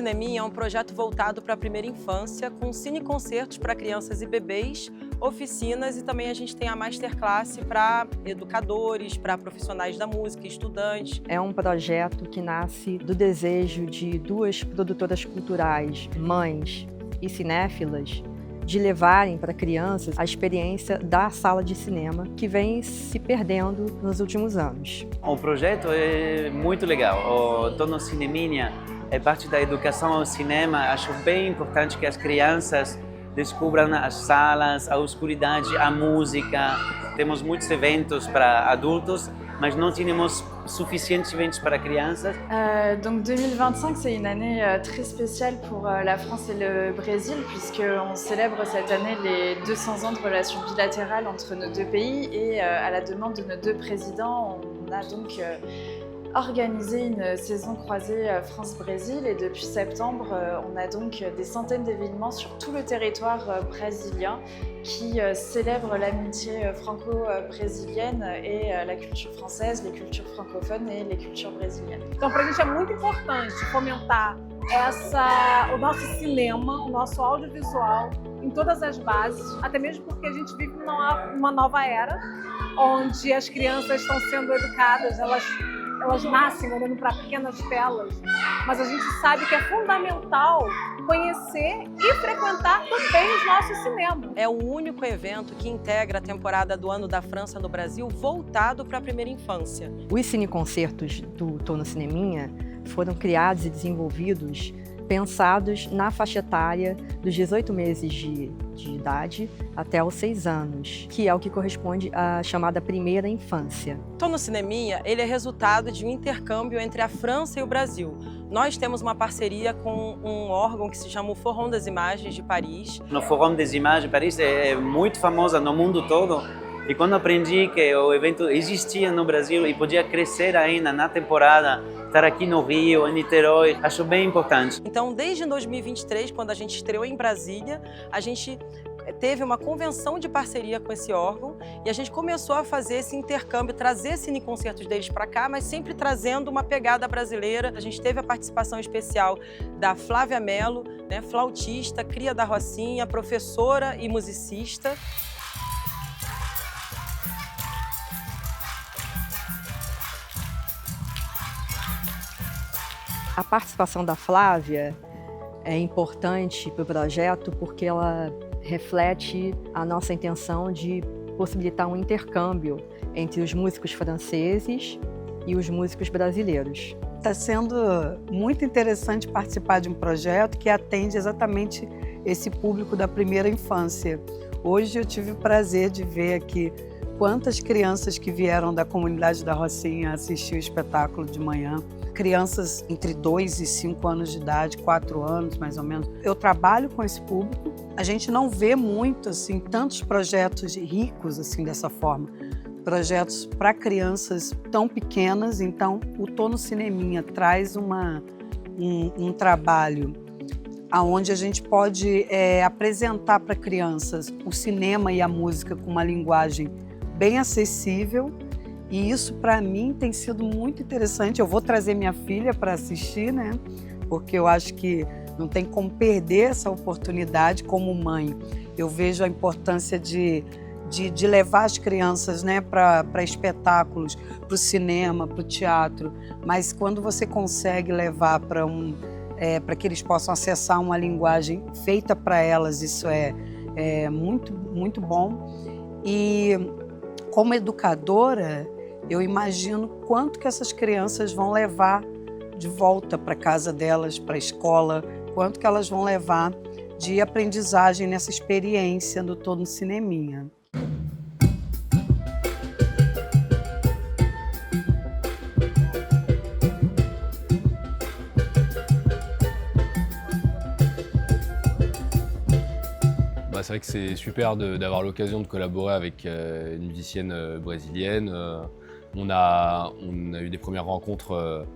Cineminha é um projeto voltado para a primeira infância, com cineconcertos para crianças e bebês, oficinas e também a gente tem a masterclass para educadores, para profissionais da música, estudantes. É um projeto que nasce do desejo de duas produtoras culturais, mães e cinéfilas, de levarem para crianças a experiência da sala de cinema que vem se perdendo nos últimos anos. O projeto é muito legal. O Tono Cineminha é parte da educação ao cinema. Acho bem importante que as crianças descubram as salas, a oscuridade, a música. Temos muitos eventos para adultos, mas não tínhamos suficientes eventos para crianças. Donc 2025, c'est une année très spéciale pour la France et le Brésil, puisqu'on célèbre cette année les 200 ans de relations bilatérales entre nos deux pays et à la demande de nos deux présidents, on a donc organisé une saison croisée France-Brésil et depuis septembre, on a donc des centaines d'événements sur tout le territoire brésilien qui célèbrent l'amitié franco-brésilienne et la culture française, les cultures francophones et les cultures brésiliennes. Então, para a gente é muito importante fomentar o nosso cinema, o nosso audiovisual em todas as bases, até mesmo porque a gente vive numa nova era, onde as crianças estão sendo educadas, elas nascem olhando para pequenas telas, mas a gente sabe que é fundamental conhecer e frequentar também os nossos cinemas. É o único evento que integra a temporada do Ano da França no Brasil voltado para a primeira infância. Os cineconcertos do Tono Cineminha foram criados e desenvolvidos pensados na faixa etária dos 18 meses de idade até os 6 anos, que é o que corresponde à chamada primeira infância. Tono Cineminha, ele é resultado de um intercâmbio entre a França e o Brasil. Nós temos uma parceria com um órgão que se chama o Forum das Imagens de Paris. No Forum des Images de Paris é muito famosa no mundo todo. E quando aprendi que o evento existia no Brasil e podia crescer ainda na temporada, estar aqui no Rio, em Niterói, acho bem importante. Então, desde 2023, quando a gente estreou em Brasília, a gente teve uma convenção de parceria com esse órgão e a gente começou a fazer esse intercâmbio, trazer cineconcertos deles para cá, mas sempre trazendo uma pegada brasileira. A gente teve a participação especial da Flávia Mello, né, flautista, cria da Rocinha, professora e musicista. A participação da Flávia é importante para o projeto porque ela reflete a nossa intenção de possibilitar um intercâmbio entre os músicos franceses e os músicos brasileiros. Está sendo muito interessante participar de um projeto que atende exatamente esse público da primeira infância. Hoje eu tive o prazer de ver aqui quantas crianças que vieram da comunidade da Rocinha assistir o espetáculo de manhã. Crianças entre 2 e 5 anos de idade, 4 anos mais ou menos. Eu trabalho com esse público. A gente não vê muito assim tantos projetos ricos assim dessa forma. Projetos para crianças tão pequenas, então o Tono Cineminha traz um trabalho onde a gente pode apresentar para crianças o cinema e a música com uma linguagem bem acessível. E isso, para mim, tem sido muito interessante. Eu vou trazer minha filha para assistir, né? Porque eu acho que não tem como perder essa oportunidade como mãe. Eu vejo a importância de levar as crianças, né, para espetáculos, para o cinema, para o teatro. Mas quando você consegue levar para que eles possam acessar uma linguagem feita para elas, isso é muito, muito bom. E como educadora, eu imagino quanto que essas crianças vão levar de volta para casa delas, para a escola, quanto que elas vão levar de aprendizagem nessa experiência do Tono Cineminha. C'est vrai que c'est super d'avoir l'occasion de collaborer avec une musicienne brésilienne. On a eu des premières rencontres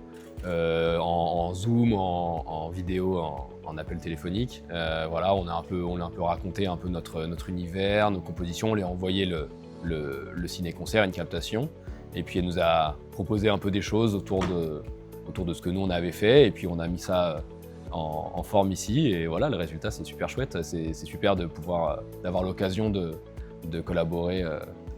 en Zoom, en vidéo, en appel téléphonique. Voilà, on a un peu raconté un peu notre univers, nos compositions, on lui a envoyé le ciné-concert, une captation. Et puis elle nous a proposé un peu des choses autour de ce que nous on avait fait. Et puis on a mis ça en forme ici. Et voilà, le résultat, c'est super chouette. C'est super d'avoir l'occasion de collaborer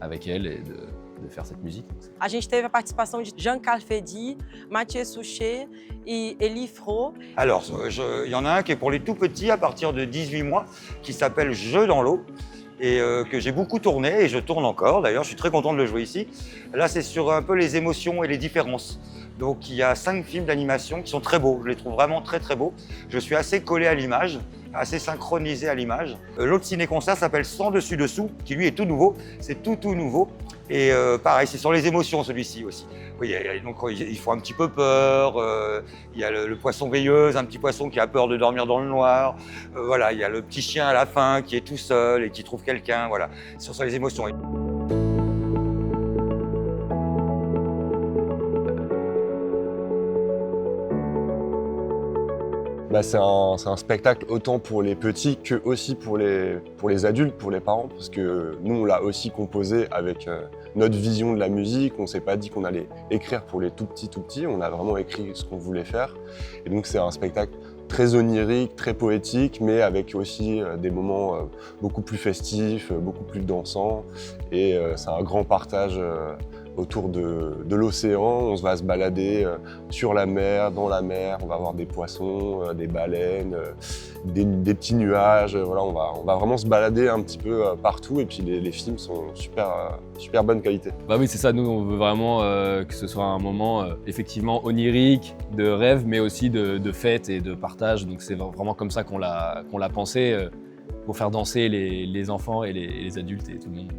avec elle et de faire cette musique. A gente teve a participação de Jean Calfedi, Mathieu Souchet et Elie Fro. Alors, il y en a un qui est pour les tout petits à partir de 18 mois, qui s'appelle Jeux dans l'eau, et que j'ai beaucoup tourné, et je tourne encore d'ailleurs, je suis très content de le jouer ici. Là, c'est sur un peu les émotions et les différences. Donc il y a 5 films d'animation qui sont très beaux, je les trouve vraiment très très beaux. Je suis assez collé à l'image, assez synchronisé à l'image. L'autre ciné-concert s'appelle Sans dessus dessous, qui lui est tout nouveau, c'est tout nouveau. Et pareil, c'est sur les émotions celui-ci aussi. Oui, donc il faut un petit peu peur, il y a le poisson veilleuse, un petit poisson qui a peur de dormir dans le noir. Voilà, il y a le petit chien à la fin qui est tout seul et qui trouve quelqu'un, voilà. C'est sur les émotions. C'est un spectacle autant pour les petits que aussi pour les adultes, pour les parents, parce que nous, on l'a aussi composé avec notre vision de la musique. On ne s'est pas dit qu'on allait écrire pour les tout petits, on a vraiment écrit ce qu'on voulait faire. Et donc c'est un spectacle très onirique, très poétique, mais avec aussi des moments beaucoup plus festifs, beaucoup plus dansants. Et c'est un grand partage autour de l'océan. On va se balader sur la mer, dans la mer, on va voir des poissons, des baleines, des petits nuages. Voilà, on va vraiment se balader un petit peu partout, et puis les films sont super bonne qualité. Bah oui, c'est ça, nous on veut vraiment que ce soit un moment effectivement onirique, de rêve, mais aussi de fête et de partage. Donc c'est vraiment comme ça qu'on l'a pensé, pour faire danser les enfants et les adultes et tout le monde.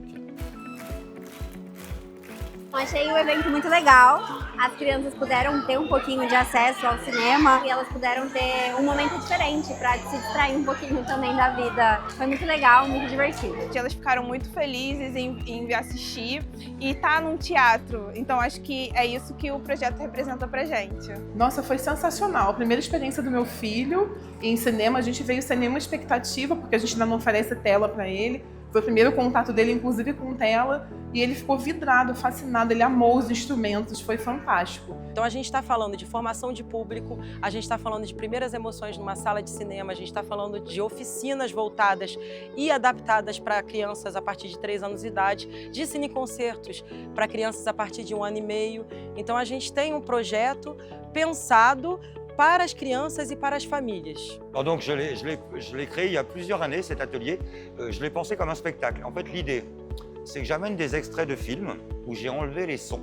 Achei o evento muito legal, as crianças puderam ter pouquinho de acesso ao cinema e elas puderam ter momento diferente para se distrair pouquinho também da vida. Foi muito legal, muito divertido. Elas ficaram muito felizes em assistir e estar num teatro, então acho que é isso que o projeto representa pra gente. Nossa, foi sensacional. A primeira experiência do meu filho em cinema, a gente veio sem nenhuma expectativa, porque a gente ainda não oferece tela para ele. Foi o primeiro contato dele, inclusive, com tela, e ele ficou vidrado, fascinado, ele amou os instrumentos, foi fantástico. Então a gente está falando de formação de público, a gente está falando de primeiras emoções numa sala de cinema, a gente está falando de oficinas voltadas e adaptadas para crianças a partir de 3 anos de idade, de cineconcertos para crianças a partir de 1 ano e meio. Então a gente tem um projeto pensado para as crianças e para as famílias. Donc je l'ai créé il y a plusieurs années, cet atelier. Je l'ai pensé comme un spectacle. En fait, l'idée, c'est que j'amène des extraits de films où j'ai enlevé les sons.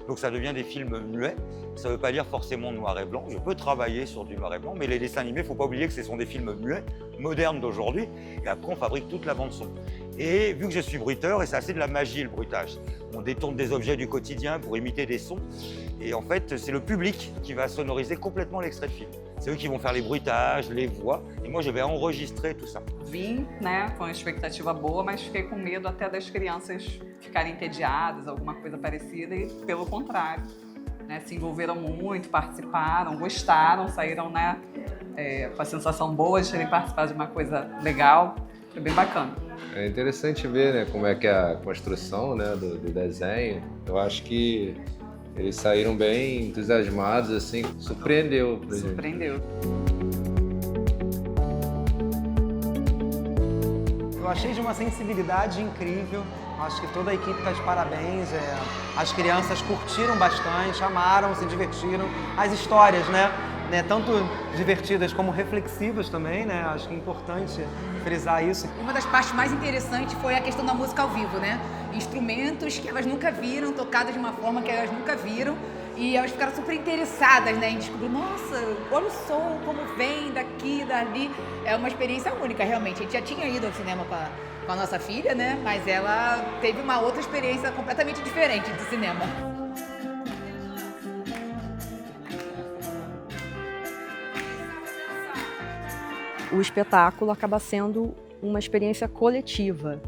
Donc ça devient des films muets. Ça ne veut pas dire forcément noir et blanc. Je peux travailler sur du noir et blanc, mais les dessins animés, il ne faut pas oublier que ce sont des films muets, modernes d'aujourd'hui. Et après, on fabrique toute la bande-son. Et vu que je suis bruiteur, et c'est assez de la magie le bruitage, on détourne des objets du quotidien pour imiter des sons. Et en fait, c'est le public qui va sonoriser complètement l'extrait de film. C'est eux qui vão faire les bruitages, les voix, et moi je vais enregistrer tout ça. Vim, né, com a expectativa boa, mas fiquei com medo até das crianças ficarem entediadas, alguma coisa parecida, e pelo contrário, né, se envolveram muito, participaram, gostaram, saíram, né, com a sensação boa de terem participado de uma coisa legal. Foi bem bacana. É interessante ver, né, como é que é a construção, né, do desenho. Eu acho que eles saíram bem entusiasmados, assim, surpreendeu pra gente. Surpreendeu. Eu achei de uma sensibilidade incrível, acho que toda a equipe está de parabéns, as crianças curtiram bastante, amaram, se divertiram, as histórias, né, tanto divertidas como reflexivas também, né, acho que é importante frisar isso. Uma das partes mais interessantes foi a questão da música ao vivo, né, instrumentos que elas nunca viram, tocados de uma forma que elas nunca viram, e elas ficaram super interessadas, né, em descobrir, nossa, olha o som, como vem daqui, dali. É uma experiência única, realmente. A gente já tinha ido ao cinema com a nossa filha, né, mas ela teve uma outra experiência completamente diferente de cinema. O espetáculo acaba sendo uma experiência coletiva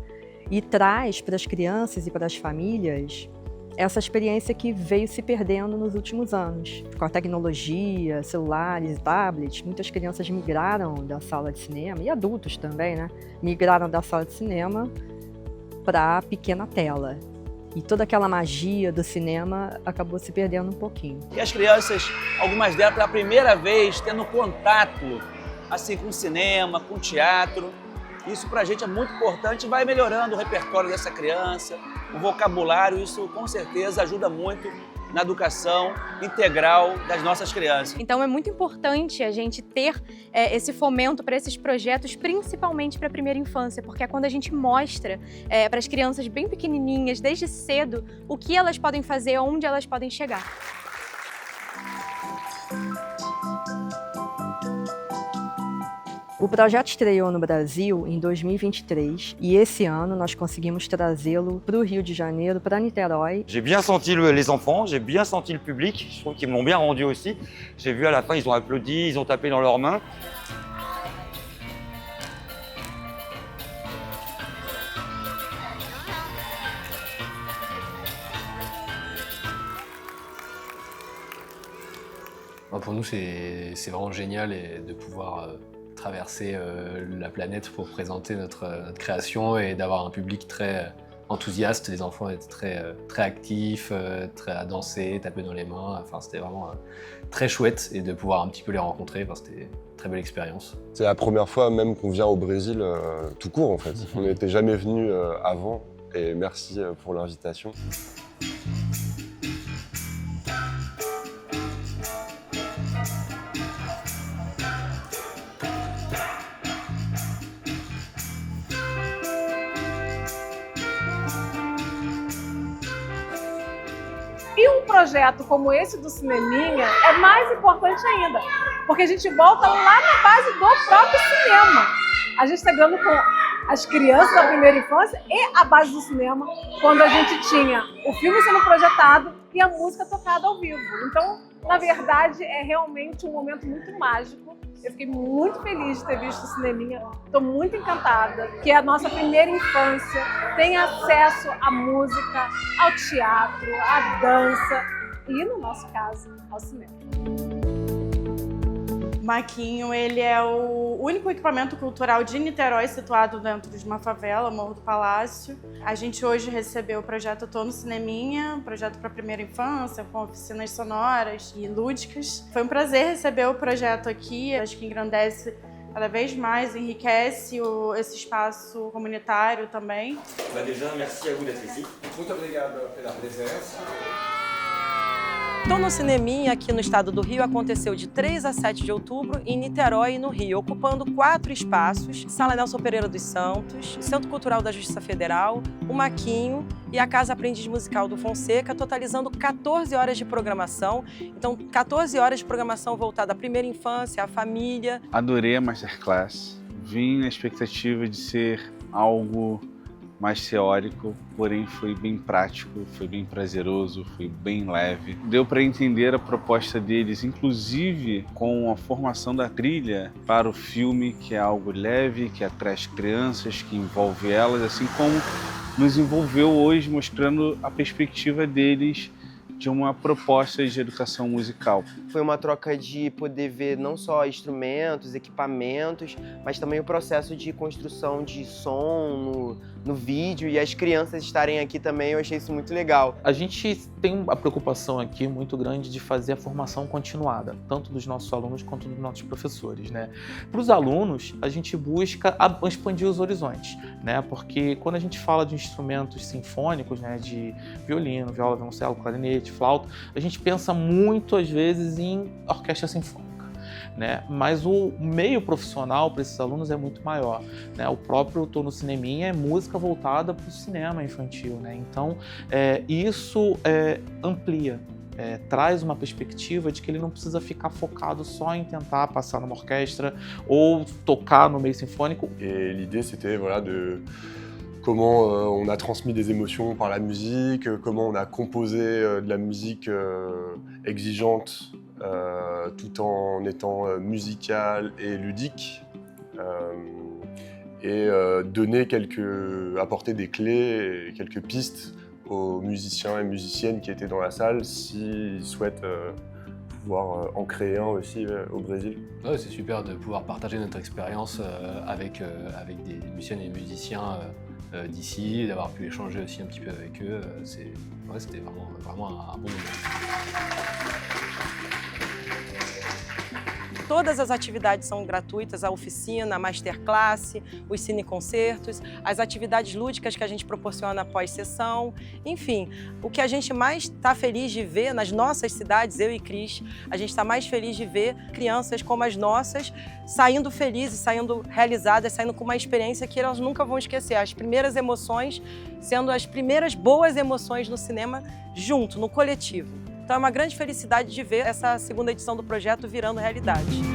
e traz para as crianças e para as famílias essa experiência que veio se perdendo nos últimos anos. Com a tecnologia, celulares, tablets, muitas crianças migraram da sala de cinema, e adultos também, né? Migraram da sala de cinema para a pequena tela. E toda aquela magia do cinema acabou se perdendo um pouquinho. E as crianças, algumas delas pela primeira vez, tendo contato assim, com o cinema, com o teatro. Isso pra gente é muito importante e vai melhorando o repertório dessa criança, o vocabulário, isso com certeza ajuda muito na educação integral das nossas crianças. Então é muito importante a gente ter esse fomento para esses projetos, principalmente para a primeira infância, porque é quando a gente mostra para as crianças bem pequenininhas, desde cedo, o que elas podem fazer, onde elas podem chegar. O projeto estreou no Brasil em 2023 e esse ano nós conseguimos trazê-lo para o Rio de Janeiro, para Niterói. J'ai bien senti les enfants, j'ai bien senti le public, je trouve qu'ils m'ont bien rendu aussi. J'ai vu à la fin, ils ont applaudi, ils ont tapé dans leurs mains. Pour nous, c'est vraiment génial de pouvoir traverser la planète pour présenter notre création et d'avoir un public très enthousiaste. Les enfants étaient très actifs, très à danser, taper dans les mains. Enfin, c'était vraiment très chouette et de pouvoir un petit peu les rencontrer. Enfin, c'était une très belle expérience. C'est la première fois même qu'on vient au Brésil tout court en fait. On n'était jamais venu avant et merci pour l'invitation. E um projeto como esse do Cineminha é mais importante ainda, porque a gente volta lá na base do próprio cinema. A gente está ganhando com as crianças da primeira infância e a base do cinema, quando a gente tinha o filme sendo projetado e a música tocada ao vivo. Então, na verdade, é realmente um momento muito mágico. Eu fiquei muito feliz de ter visto o Cineminha, estou muito encantada, que é a nossa primeira infância, tem acesso à música, ao teatro, à dança e, no nosso caso, ao cinema. O Maquinho, ele é o único equipamento cultural de Niterói situado dentro de uma favela, Morro do Palácio. A gente hoje recebeu o projeto Tô no Cineminha, um projeto para a primeira infância, com oficinas sonoras e lúdicas. Foi um prazer receber o projeto aqui, acho que engrandece cada vez mais, enriquece esse espaço comunitário também. Déjà, merci à vous d'être ici. Muito obrigado pela presença. Tô no Cineminha, aqui no estado do Rio, aconteceu de 3 a 7 de outubro em Niterói e no Rio, ocupando 4 espaços: Sala Nelson Pereira dos Santos, Centro Cultural da Justiça Federal, o Maquinho e a Casa Aprendiz Musical do Fonseca, totalizando 14 horas de programação. Então, 14 horas de programação voltada à primeira infância, à família. Adorei a Masterclass, vim na expectativa de ser algo mais teórico, porém foi bem prático, foi bem prazeroso, foi bem leve. Deu para entender a proposta deles, inclusive com a formação da trilha para o filme, que é algo leve, que atrai as crianças, que envolve elas, assim como nos envolveu hoje, mostrando a perspectiva deles de uma proposta de educação musical. Foi uma troca de poder ver não só instrumentos, equipamentos, mas também o processo de construção de som no vídeo, e as crianças estarem aqui também, eu achei isso muito legal. A gente tem a preocupação aqui muito grande de fazer a formação continuada, tanto dos nossos alunos quanto dos nossos professores, né? Para os alunos, a gente busca expandir os horizontes, né? Porque quando a gente fala de instrumentos sinfônicos, né, de violino, viola, violoncelo, clarinete, flauta, a gente pensa muito, às vezes, em orquestra sinfônica, né? Mas o meio profissional para esses alunos é muito maior, né? O próprio Tô no Cineminha é música voltada para o cinema infantil, né? Então, isso amplia, traz uma perspectiva de que ele não precisa ficar focado só em tentar passar numa orquestra ou tocar no meio sinfônico. Et l'idée, c'était voilà, de comment on a transmis des émotions par la musique, comment on a composé de la musique exigeante tout en étant musical et ludique, et apporter des clés et quelques pistes aux musiciens et musiciennes qui étaient dans la salle s'ils souhaitent pouvoir en créer un aussi au Brésil. Ouais, c'est super de pouvoir partager notre expérience avec des musiciennes et musiciens d'ici, d'avoir pu échanger aussi un petit peu avec eux. C'était vraiment un bon moment. Todas as atividades são gratuitas, a oficina, a masterclass, os cineconcertos, as atividades lúdicas que a gente proporciona após sessão. Enfim, o que a gente mais está feliz de ver nas nossas cidades, eu e Cris, a gente está mais feliz de ver crianças como as nossas saindo felizes, saindo realizadas, saindo com uma experiência que elas nunca vão esquecer. As primeiras emoções sendo as primeiras boas emoções no cinema junto, no coletivo. Então é uma grande felicidade de ver essa segunda edição do projeto virando realidade.